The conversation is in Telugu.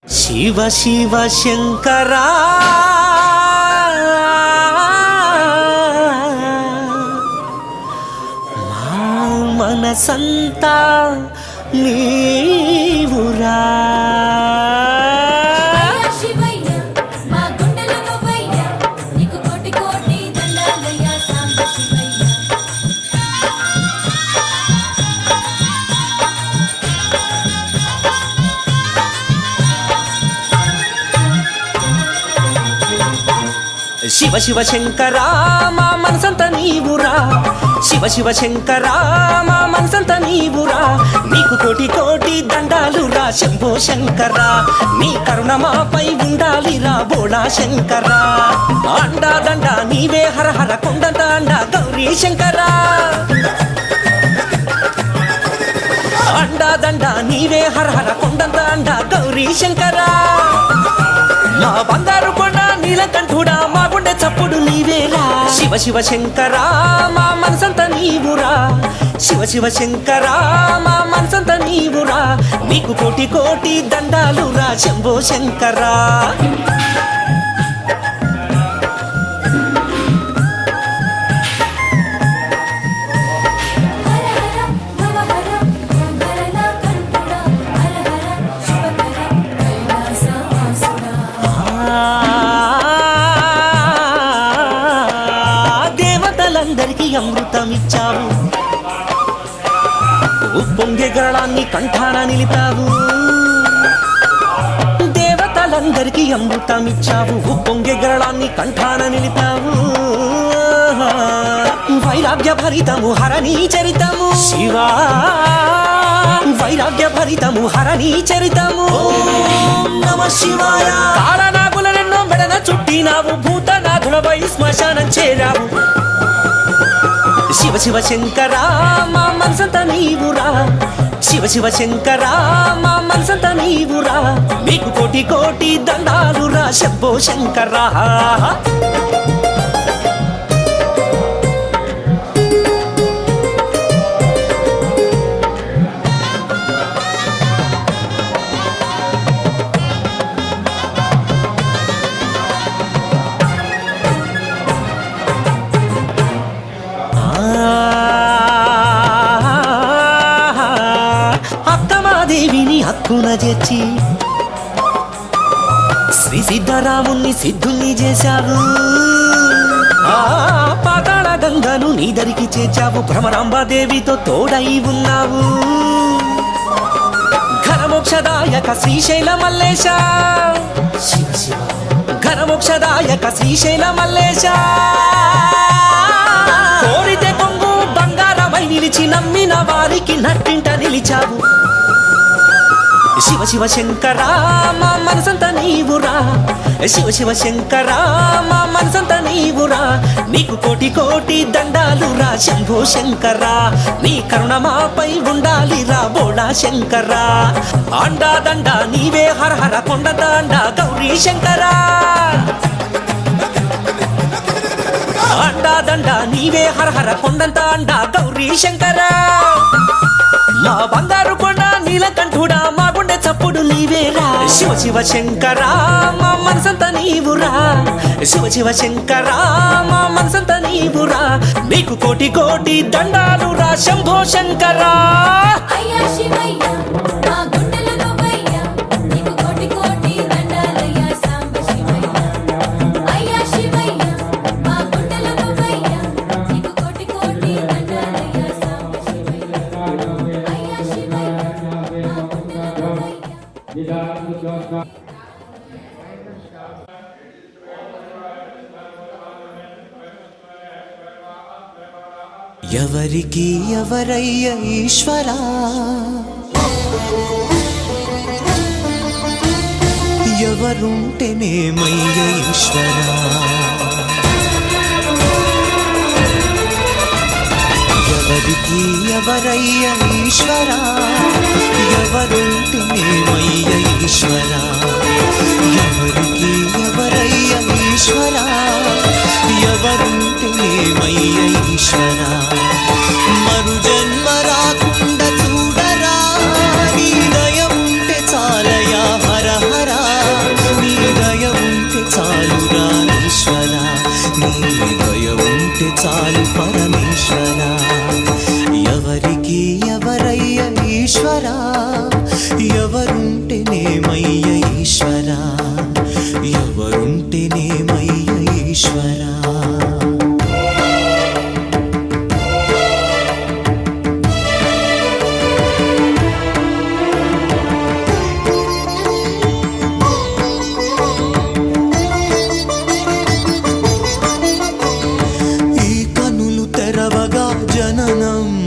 శివ శివ శంకరా మా మనసంతా నీవురా శివ శివ శంకరా మా మనసంత నీవురా శివ శివ శంకరా మా మనసంత నీవురా నీకు కోటి కోటి దండాలురా శంభో శంకరా నీ కరుణ మాపై ఉండాలిరా బోళా శంకరా అండా దండ నీవే హర హర కొండంత అండ గౌరీ శంకరా అండా దండ నీవే హర హర కొండంత అండ గౌరీ శంకరా మా బంగారు కొండ నీలకంఠుడా మా గుండె చప్పుడు నీవేరా శివ శివ శంకరా మా మనసంత నీవురా శివ శివ శంకరా మా మనసంత నీవురా నీకు కోటి కోటి దండాలురా శంభో శంకరా దేవతలందరికీ అమృతమిచ్చావు ఉప్పొంగే గరళాన్ని కంఠాన నిలిపావు దేవతలందరికీ అమృతమిచ్చావు ఉప్పొంగే గరళాన్ని కంఠాన నిలిపావు వైరాగ్య భరితము హరణీ చరితము శివా వైరాగ్య భరితము హరణీ చరితము నమ శివాయ కాళనాగులనెన్నో మెడన చుట్టినావు భూతనాథుడవై శ్మశానం చేరావు శివ శివ శంకరా మా మనసంత నీవురా శివ శివ శంకరా మా మనసంత నీవురా నీకు కోటి కోటి దండాలురా శంభో శంకరా దేవిని హక్కున చేర్చి శ్రీ సిద్ధరాముణ్ణి సిద్ధుల్ని చేశావు పాతాళ గంగను నీ దరికి చేర్చావు భ్రమరాంబాదేవితో తోడై ఉన్నావు ఘనమోక్షదాయక శ్రీశైల మల్లేశ ఘనమోక్షదాయక శ్రీశైల మల్లేశ కోరితే కొంగు బంగారమై నిలిచి నమ్మిన వారికి నట్టింట నిలిచావు శివ శివ శంకరా మా మనసంత నీవురా శివ శివ శంకరా మా మనసంత నీవురా నీకు కోటి కోటి దండాలురా శంభో శంకరా నీ కరుణ మాపై ఉండాలిరా బోళా శంకరా అండా దండ నీవే హర హర కొండ దండ గౌరీ శంకరా అండా దండ నీవే హర హర కొండంత అండ గౌరీ శంకరా మా బంగారు కొండ నీలకంఠుడా మా గుండె చప్పుడు నీవేరా శివ శివ శంకరా మా మనసంత నీవురా శివ శివ శంకరా మా మనసంత నీవురా నీకు కోటి కోటి దండాలురా శంభో శంకరా ఎవరికి ఎవరయ్య ఈశ్వరా ఎవరుంటేనేమయ్య ఈశ్వరా ఎవరికి ఎవరయ్య ఈశ్వరా ఎవరుంటేనేమయ్య ఈశ్వరా ఎవరికి ఎవరయ్య ఈశ్వరా ఎవరుంటేనేమయ్య ఈశ్వరా మరు జన్మ రాకుండా చూడరా నీ దయ ఉంటే చాలయా హర హరా చాలు పరమేశ్వర. ఎవరికి ఎవరయ్య ఈశ్వర, ఎవరుంటేనేమయ్య ఈశ్వర, ఎవరుంటేనేమయ్య ఈశ్వర. జననం